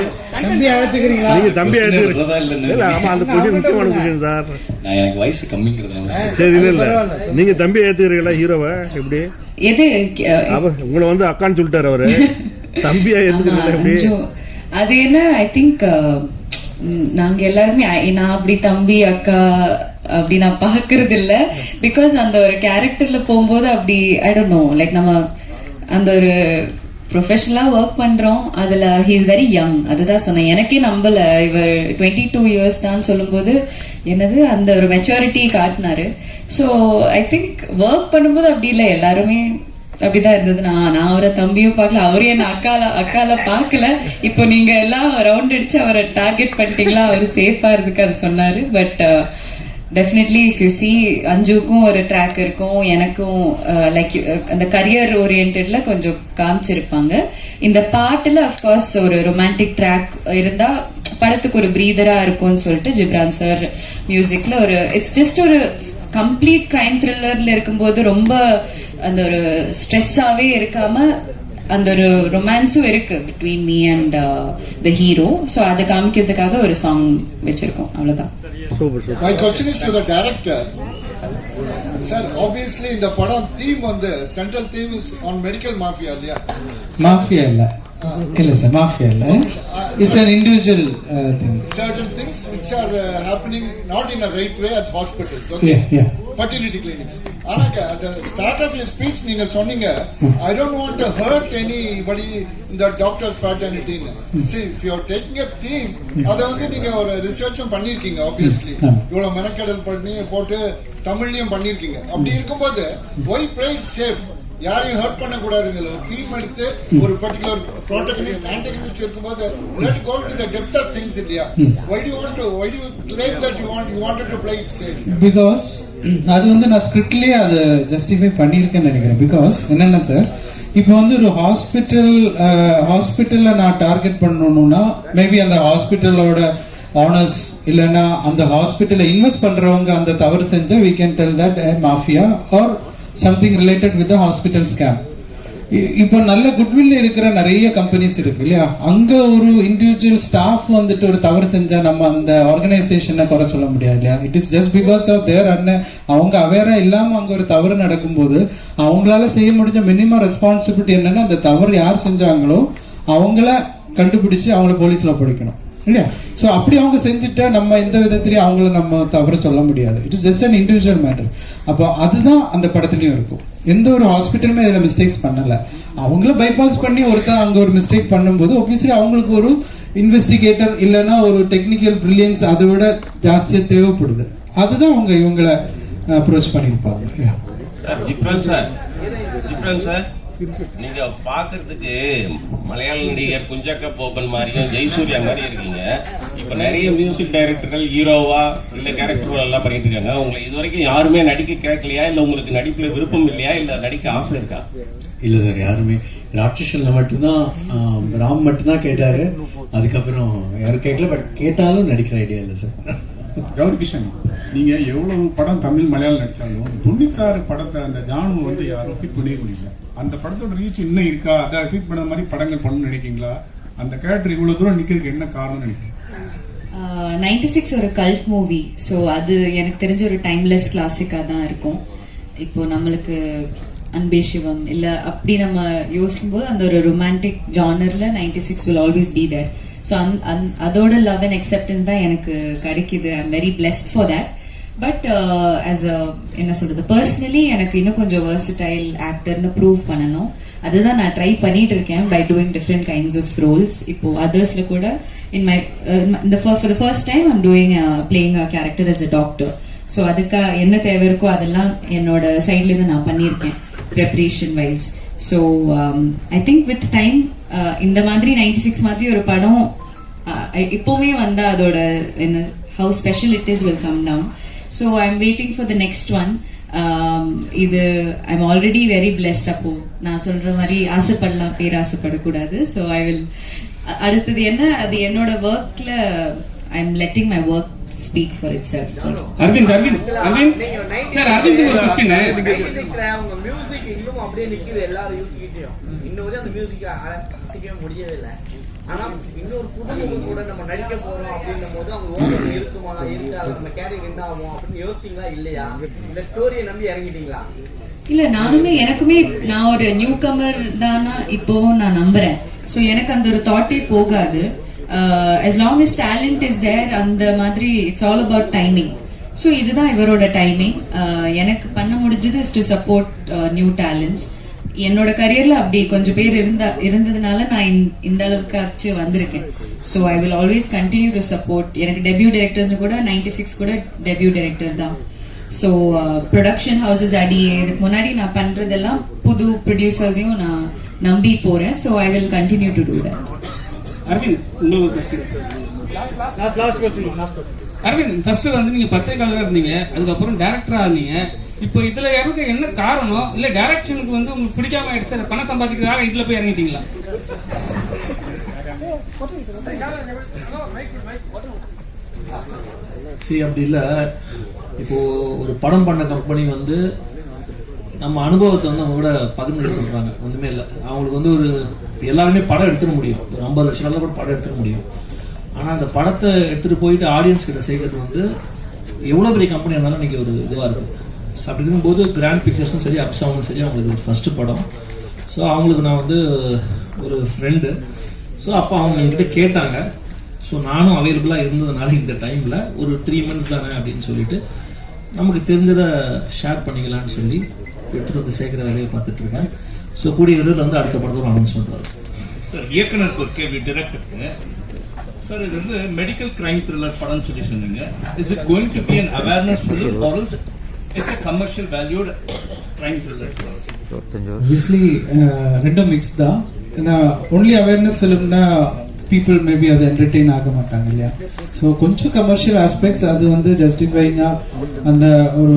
நீங்க தம்பி ஏத்துக்கிறீங்க? ஆமா, அந்த கொஸ்டின் முக்கியமான கொஸ்டின் சார். எனக்கு வயசு கம்மிங்கிறது சரி. இல்ல நீங்க தம்பி ஏத்துக்கிறீங்களா ஹீரோவை? எப்படி உங்களை வந்து அக்கான்னு சொல்லிட்டாரு அவரு, தம்பியா ஏத்துக்கிறேன். அது என்ன ஐ திங்க் நாங்க எல்லாருமே நான் அப்படி தம்பி அக்கா அப்படி நான் பாக்குறது இல்ல. பிகாஸ் அந்த ஒரு கேரக்டர்ல போகும்போது அப்படி ஐ டோன்ட் நோ லைக் நம்ம அந்த ஒரு ப்ரொஃபஷனலா ஒர்க் பண்றோம். அதுல ஹி இஸ் வெரி யங். அதுதான் சொன்னேன், எனக்கே நம்பல இவர் 22 years தான் சொல்லும்போது என்னது அந்த ஒரு மெச்சூரிட்டி காட்டினாரு. ஸோ ஐ திங்க் ஒர்க் பண்ணும்போது அப்படி இல்லை, எல்லாருமே அப்படிதான் இருந்தது. நான் அவரை தம்பியும் பார்க்கல, அவரையும் என்ன அக்கால பார்க்கல. இப்போ நீங்க எல்லாம் ரவுண்ட் அடிச்சு அவரை டார்கெட் பண்ணிட்டீங்களா, அவர் சேஃபா இருக்கு அது சொன்னாரு. But definitely if you see அஞ்சுக்கும் ஒரு ட்ராக் இருக்கும், எனக்கும் லைக் அந்த கரியர் ஓரியன்டட்ல கொஞ்சம் காமிச்சிருப்பாங்க. இந்த பாட்டுல அஃப்கோர்ஸ் ஒரு ரொமான்டிக் ட்ராக் இருந்தா படத்துக்கு ஒரு பிரீதரா இருக்கும்னு சொல்லிட்டு ஜிப்ரான் சார் மியூசிக்ல ஒரு இட்ஸ் ஜஸ்ட் ஒரு கம்ப்ளீட் கிரைம் த்ரில்லர்ல இருக்கும்போது ரொம்ப அந்த ஒரு ஸ்ட்ரெஸ்ஸாவே இருக்காம அந்த ஒரு ரொமான்ஸும் இருக்கு between me and the hero. So அதை காமிக்கிறதுக்காக ஒரு சாங் வச்சிருக்கோம், அவ்வளவுதான். My question is to the director. Sir, obviously in the padam theme on the central theme is on medical mafia, இல்லையா? Mafia இல்ல சார், மாஃபியா இல்ல. It's an individual thing. Certain things which are happening not in a right way at hospitals, okay? Yeah. Fertility clinics. ஆனாக்க at the start of your speech நீங்க சொன்னீங்க I don't want to hurt anybody in the doctor's fraternity. See, if you are taking a theme, அத வந்து நீங்க ஒரு ரிசர்ச்சும் பண்ணிருக்கீங்க obviously. இவ்வளவு மெனக்கெடல் பண்ணி போட்டு தமிழ்லயும் பண்ணிருக்கீங்க. அப்படி இருக்கும்போது why play it safe? யாரையும் ஹர்ட் பண்ண கூடாதுங்க. ஒரு தீம் எடுத்து ஒரு பர்టిక్యులர் ப்ரோட்டகனிஸ்ட் ஆன்டகனிஸ்ட் இருக்கும்போது let go to the depth of things இல்லையா? why do you claim that you wanted to play it safe? Because அது வந்து நான் ஸ்கிரிப்ட்லயே அது ஜஸ்டிஃபை பண்ணியிருக்கேன்னு நினைக்கிறேன். பிகாஸ் என்னன்னா சார், இப்போ வந்து ஒரு ஹாஸ்பிட்டல்ல நான் டார்கெட் பண்ணணும்னா மேபி அந்த ஹாஸ்பிட்டலோட ஆனர்ஸ் இல்லைன்னா அந்த ஹாஸ்பிட்டலை இன்வெஸ்ட் பண்றவங்க அந்த தவறு செஞ்சா we can tell that a mafia or something related with the hospital scam. இப்போ நல்ல குட்வில் இருக்கிற நிறைய கம்பெனிஸ் இருக்கு இல்லையா, அங்க ஒரு இண்டிவிஜுவல் ஸ்டாஃப் வந்துட்டு ஒரு தவறு செஞ்சா நம்ம அந்த ஆர்கனைசேஷனை குறை சொல்ல முடியாது இல்லையா. It is just because of their அவங்க அவேரா இல்லாம அங்க ஒரு தவறு நடக்கும்போது அவங்களால செய்ய முடிஞ்ச மினிமம் ரெஸ்பான்சிபிலிட்டி என்னன்னா அந்த தவறு யார் செஞ்சாங்களோ அவங்கள கண்டுபிடிச்சு அவங்கள போலீஸ்ல பிடிக்கணும் இல்லையா. ஸோ அப்படி அவங்க செஞ்சுட்டா நம்ம எந்த விதத்திலையும் அவங்கள நம்ம தவறு சொல்ல முடியாது. It is just an individual matter. அப்போ அதுதான் அந்த படத்துலயும் இருக்கும். எந்த ஒரு ஹாஸ்பிட்டலுமே இதுல மிஸ்டேக்ஸ் பண்ணல. அவங்கள பைபாஸ் பண்ணி ஒருத்தர் அங்க ஒரு மிஸ்டேக் பண்ணும்போது ஒபியஸ்லி அவங்களுக்கு ஒரு இன்வெஸ்டிகேட்டர் இல்லைன்னா ஒரு டெக்னிக்கல் பிரில்லியன்ஸ் அதை விட ஜாஸ்தியா தேவைப்படுது. அதுதான் அவங்க இவங்களை அப்ரோச் பண்ணியிருப்பாங்க. ஜிப்ரான் சார் நீங்க பாக்குறதுக்கு மலையாள நடிகர் குஞ்சக்க போபன் மாதிரியும் ஜெயசூர்யா மாதிரி இருக்கீங்க. இப்ப நிறைய மியூசிக் டைரக்டர்கள் ஹீரோவா இல்ல கேரக்டர் எல்லாம் பண்ணிட்டு இருக்காங்க. உங்களை இது வரைக்கும் யாருமே நடிக்க கேட்கலையா, இல்ல உங்களுக்கு நடிப்புல விருப்பம் இல்லையா, இல்ல நடிக்க ஆசை இருக்கா? இல்ல சார், யாருமே ராட்சசன்ல மட்டும்தான் ராம் மட்டும்தான் கேட்டாரு. அதுக்கப்புறம் யாரும் கேட்கல. பட் கேட்டாலும் நடிக்கிற ஐடியா இல்லை சார். கௌரி கிஷன், நீங்க எவ்வளவு படம் தமிழ் மலையாளம் நடிச்சாலும் 96 படத்தை அந்த ஜானு வந்து யாரும் ஹிட் பண்ணியே முடியல. அந்த படத்தோட ரீச் இன்னும் இருக்கா? அதை ஹிட் பண்ண மாதிரி படங்கள் பண்ணணும்னு நினைக்கிறீங்களா? அந்த கேரக்டர் இவ்வளவு தூரம் நிக்கிறதுக்கு என்ன காரணம் நினைக்கிறீங்க? 96 ஒரு கல்ட் மூவி. ஸோ அது எனக்கு தெரிஞ்ச ஒரு டைம்லெஸ் கிளாசிக்கா தான் இருக்கும். இப்போ நம்மளுக்கு அன்பே சிவம் இல்ல அப்படி நம்ம யோசிக்கும் போது அந்த ஒரு ரொமான்டிக் ஜானர்ல 96 will always be there. So அதோட லவ் அண்ட் அக்செப்டன்ஸ் தான் எனக்கு கிடைக்குது. I am very blessed for that. But as a என்ன சொல்றது, பர்சனலி எனக்கு இன்னும் கொஞ்சம் வெர்சடைல் ஆக்டர்னு ப்ரூவ் பண்ணணும். அதுதான் நான் ட்ரை பண்ணிட்டு இருக்கேன் by doing different kinds of roles. இப்போ அதர்ஸ்ல கூட in my for the first time I'm doing playing a character as a doctor. So அதுக்கு என்ன தேவை இருக்கோ அதெல்லாம் என்னோட சைட்ல இருந்து நான் பண்ணியிருக்கேன் preparation wise. So I think with time இந்த மாதிரி 96 மாதிரி ஒரு படம் இப்போவுமே வந்தா அதோட என்ன how special it is will come down. So I am waiting for the next one. இது I am already very blessed. அப்போ நான் சொல்ற மாதிரி ஆசைப்படலாம், பேராசைப்படக்கூடாது. ஸோ ஐ வில் அடுத்தது என்ன, அது என்னோட ஒர்க்ல I am letting my work speak for itself. Aravind sir, Aravind ஒரு क्वेश्चन உங்க மியூசிக் இன்னும் அப்படியே நிக்குது எல்லாரும் யூடியூப்லயும். இன்னும் வரை அந்த மியூசிக் ரசிக்கவே முடியவே இல்லை. ஆனா இன்னொரு புதுமுகம் கூட நம்ம நடிக்க போறோம் அப்படின்னும் போது அவங்க ஓவர் இருக்குமா இருக்காது, நம்ம கேரியர் என்ன ஆகும் அப்படின்னு யோசிச்சீங்களா இல்லையா? இந்த ஸ்டோரியை நம்பி இறங்கிட்டீங்களா? இல்ல, எனக்குமே நான் ஒரு நியூ கமர் தானா இப்போ நான் நம்புறேன். ஸோ எனக்கு அந்த ஒரு தாட்டே போகாது. as long as talent is there, அந்த மாதிரி it's all about timing. So இதுதான் இவரோட டைமிங். எனக்கு பண்ண முடிஞ்சது is to support new talents. என்னோட கரியர்ல அப்படி கொஞ்சம் பேர் இருந்ததுனால நான் இந்த அளவுக்கு ஆச்சு வந்திருக்கேன். So I will always continue to support. எனக்கு டெபியூ டைரக்டர்ஸ் கூட 96 கூட டெபியூ டைரக்டர் தான். ஸோ ப்ரொடக்ஷன் ஹவுசஸ் அடியே இதுக்கு முன்னாடி நான் பண்றதெல்லாம் புது ப்ரொடியூசர்ஸையும் நான் நம்பி போறேன். So I will continue to do that. Aravind, உங்களுக்கு அரவிந்த், ஃபர்ஸ்ட் வந்து நீங்க பத்திரிகையாளராக இருந்தீங்க, அதுக்கப்புறம் டைரக்டரா இருந்தீங்க. இப்போ இதுல இறங்க என்ன காரணம்? இல்ல டைரக்ஷனுக்கு வந்து உங்களுக்கு பிடிக்காம ஆயிடுச்சு, பணம் சம்பாதிக்கிறதுக்காக இதுல போய் இறங்கிட்டீங்களா? சரி, அப்படி இல்லை. இப்போ ஒரு படம் பண்ண கம்பெனி வந்து நம்ம அனுபவத்தை வந்து அவங்க கூட பகிர்ந்து சொல்றாங்க. ஒண்ணுமே இல்லை, அவங்களுக்கு வந்து ஒரு எல்லாருமே படம் எடுத்துட முடியும், ஒரு 50 லட்சம் ரூபாய் கூட படம் எடுத்துட முடியும். ஆனா அந்த படத்தை எடுத்துட்டு போயிட்டு ஆடியன்ஸ் கிட்ட சேர்க்கறது வந்து எவ்வளவு பெரிய கம்பெனி இருந்தாலும் இன்னைக்கு ஒரு இதுவா இருக்கு. அப்படி இருக்கும்போது கிராண்ட் பிக்சர்ஸும் சரி, அப்சாவும் சரி, அவங்களுக்கு ஃபர்ஸ்ட் படம். ஸோ அவங்களுக்கு நான் வந்து ஒரு ஃப்ரெண்டு. ஸோ அப்போ அவங்க என்கிட்ட கேட்டாங்க. ஸோ நானும் அவைலபிளாக இருந்ததுனால இந்த டைமில் ஒரு 3 months தானே அப்படின்னு சொல்லிட்டு நமக்கு தெரிஞ்சதை ஷேர் பண்ணிக்கலான்னு சொல்லி எடுத்துகிட்டு வந்து சேர்க்குற வேலையை பார்த்துட்டு இருக்கேன். ஸோ கூடிய விரைவில் வந்து அடுத்த படத்தோட அனௌன்ஸ் பண்ணுறாரு. சார், இயக்குனருக்கு ஒரு கேள்வி டிரெக்டருக்கு. சார், இது வந்து மெடிக்கல் கிரைம் த்ரில்லர் படம் சொல்லி சொன்னீங்க. Is it going to be an awareness film or else it's a commercial valued crime thriller? Obviously ரெண்டும் மிக்ஸ் தான். ஏன்னா ஒன்லி அவேர்னஸ் ஃபிலிம்னா பீப்புள் மேபி அதை என்டர்டெயின் ஆக மாட்டாங்க இல்லையா. ஸோ கொஞ்சம் கமர்ஷியல் ஆஸ்பெக்ட்ஸ் அது வந்து ஜஸ்டிஃபைங்கா அந்த ஒரு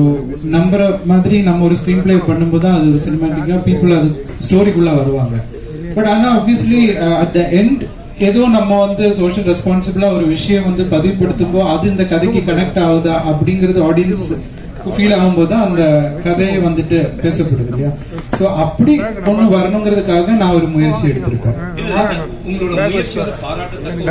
நம்புற மாதிரி நம்ம ஒரு ஸ்க்ரீன் பிளே பண்ணும்போது தான் அது ஒரு சினிமாட்டிக்கா பீப்புள் அது ஸ்டோரிக்குள்ள வருவாங்க. பட் ஆனால் ஆப்வியஸ்லி அட் த எண்ட் ஏதோ நம்ம வந்து சோஷியல் ரெஸ்பான்சிபிளா ஒரு விஷயம் வந்து பதிவுபடுத்தும் போது அது இந்த கதைக்கு கனெக்ட் ஆகுதா அப்படிங்கிறது ஆடியன்ஸ் ஃபீல் ஆகும்போது தான் அந்த கதையை வந்துட்டு பேசப்படுது இல்லையா. ஸோ அப்படி ஒண்ணு வரணுங்கிறதுக்காக நான் ஒரு முயற்சி எடுத்திருக்கேன். உங்களோட முயற்சி பாராட்டுறதுக்கு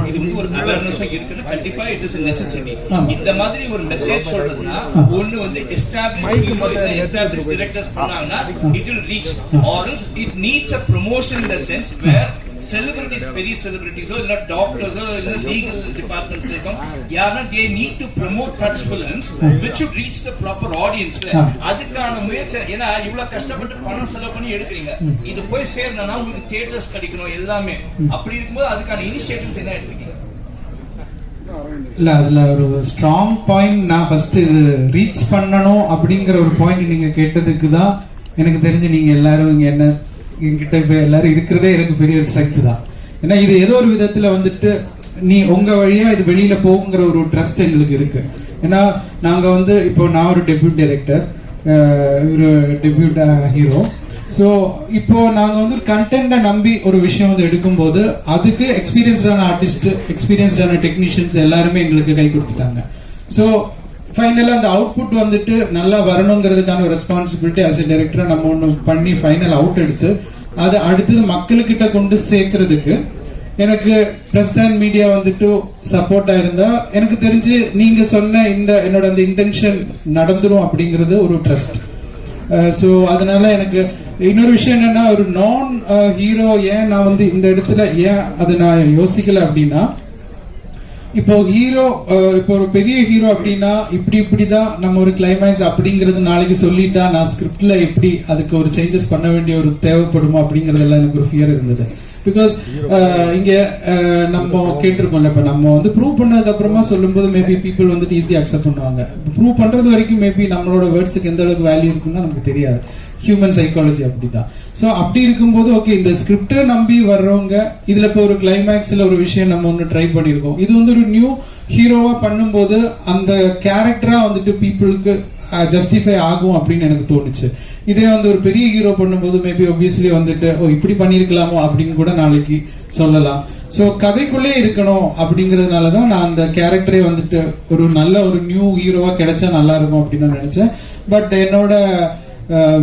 இது வந்து ஒரு அவேர்னஸ் இருக்குது. கண்டிப்பா இட் இஸ் நெசசிட்டி. இந்த மாதிரி ஒரு மெசேஜ் சொல்றதுன்னா ஒன்னு வந்து எஸ்டாப்லிஷ்ட் டைரக்டர்ஸ் பண்ணாங்கன்னா it will reach or else it needs a promotion in the sense where celebrities, பெரிய celebrities இல்ல டாக்டர்ஸோ இல்ல லீகல் டிபார்ட்மெண்ட்ஸ்ல இருக்கும் யாரா they need to promote such films which should reach the proper audience. அதுக்கான முயற்சி. ஏன்னா இவ்வளவு கஷ்டப்பட்டு பணம் செலவு பண்ணி எடுக்கிறீங்க, இது போய் சேரணும்னா உங்களுக்கு தியேட்டர்ஸ் கிடைக்கணும் எல்லாமே. அப்படி இருக்கும்போது அதுக்கான இனிஷியேட்டிவ்ஸ் என்ன எடுத்துக்கீங்க? இல்ல, அதுல ஒரு ஸ்ட்ராங் பாயிண்ட் நான் ஃபர்ஸ்ட் இது ரீச் பண்ணணும் அப்படிங்கிற ஒரு பாயிண்ட் நீங்க கேட்டதுக்கு தான் எனக்கு தெரிஞ்சு நீங்க எல்லாரும் இங்க என்ன என்கிட்ட இப்ப எல்லாரும் இருக்கிறதே எனக்கு பெரிய ஸ்ட்ரென்த் தான். ஏன்னா இது ஏதோ ஒரு விதத்துல வந்துட்டு நீ உங்க வழியா இது வெளியில போகுங்கிற ஒரு ட்ரஸ்ட் எங்களுக்கு இருக்கு. ஏன்னா நாங்க வந்து இப்போ நான் ஒரு டெபியூட் டைரக்டர், ஒரு டெபியூட் ஹீரோ. ஸோ இப்போ நாங்க வந்து கண்டென்ட்டை நம்பி ஒரு விஷயம் வந்து எடுக்கும்போது அதுக்கு எக்ஸ்பீரியன்ஸ்டான ஆர்டிஸ்ட், எக்ஸ்பீரியன்ஸ்டான டெக்னீஷியன்ஸ் எல்லாருமே எங்களுக்கு கை கொடுத்துட்டாங்க. ஸோ ஃபைனலா அந்த அவுட்புட் வந்துட்டு நல்லா வரணுங்கிறதுக்கான ஒரு ரெஸ்பான்சிபிலிட்டி ஆஸ் எ டைரக்டரா நம்ம ஒன்று பண்ணி ஃபைனல் அவுட் எடுத்து அதை அடுத்தது மக்களுக்கிட்ட கொண்டு சேர்க்கறதுக்கு எனக்கு பிரஸ் அண்ட் மீடியா வந்துட்டு சப்போர்ட்டா இருந்தா எனக்கு தெரிஞ்சு நீங்க சொன்ன இந்த என்னோட அந்த இன்டென்ஷன் நடந்துரும் அப்படிங்கிறது ஒரு ட்ரஸ்ட். ஸோ அதனால எனக்கு இன்னொரு விஷயம் என்னன்னா, ஒரு நான் ஹீரோ ஏன் நான் வந்து இந்த இடத்துல ஏன் அதை நான் யோசிக்கல அப்படின்னா, இப்போ ஹீரோ இப்போ ஒரு பெரிய ஹீரோ அப்படின்னா இப்படிதான் நம்ம ஒரு கிளைமேக்ஸ் அப்படிங்கறது நாளைக்கு சொல்லிட்டா நான் ஸ்கிரிப்ட்ல எப்படி அதுக்கு ஒரு சேஞ்சஸ் பண்ண வேண்டிய ஒரு தேவைப்படுமா அப்படிங்கறதெல்லாம் எனக்கு ஒரு ஃபியர் இருந்தது. பிகாஸ் இங்க நம்ம கேட்டிருக்கோம்ல, இப்ப நம்ம வந்து ப்ரூவ் பண்ணதுக்கு அப்புறமா சொல்லும்போது மேபி பீப்புள் வந்துட்டு ஈஸியா அக்செப்ட் பண்ணுவாங்க. ப்ரூவ் பண்றது வரைக்கும் மேபி நம்மளோட வேர்ட்ஸுக்கு எந்த அளவுக்கு வேல்யூ இருக்குன்னு நமக்கு தெரியாது. ஹியூமன் சைக்காலஜி அப்படிதான். ஸோ அப்படி இருக்கும்போது ஓகே, இந்த ஸ்கிரிப்டை நம்பி வர்றவங்க இதுல இப்போ ஒரு கிளைமேக்ஸ்ல ஒரு விஷயம் நம்ம ஒன்று ட்ரை பண்ணியிருக்கோம், இது வந்து ஒரு நியூ ஹீரோவா பண்ணும்போது அந்த கேரக்டரா வந்துட்டு பீப்புளுக்கு ஜஸ்டிஃபை ஆகும் அப்படின்னு எனக்கு தோணுச்சு. இதே வந்து ஒரு பெரிய ஹீரோ பண்ணும்போது மேபி ஒப்வியஸ்லி வந்துட்டு ஓ இப்படி பண்ணிருக்கலாமோ அப்படின்னு கூட நாளைக்கு சொல்லலாம். ஸோ கதைக்குள்ளே இருக்கணும் அப்படிங்கிறதுனாலதான் நான் அந்த கேரக்டரே வந்துட்டு ஒரு நல்ல ஒரு நியூ ஹீரோவா கிடைச்சா நல்லா இருக்கும் அப்படின்னு நினைச்சேன். பட் என்னோட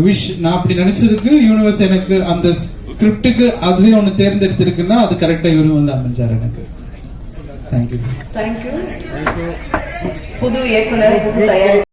விஷ் நான் அப்படி நினைச்சதுக்கு யூனிவர்ஸ் எனக்கு அந்த ஸ்கிரிப்டுக்கு அதுவே ஒன்று தேர்ந்தெடுத்திருக்குன்னா அது கரெக்டா இவரும் வந்து அமைஞ்சார் எனக்கு. தேங்க்யூ. புது இயக்குனர், புது தயாரிப்பு